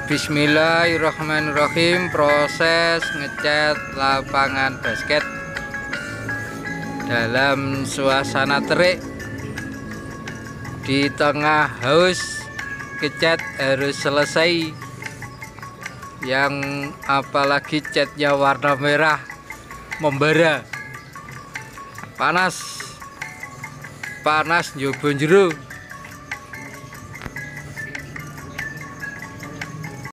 Bismillahirrahmanirrahim. Proses ngecat lapangan basket dalam suasana terik di tengah haus. Ngecat harus selesai, yang apalagi catnya warna merah membara, panas njaba njero.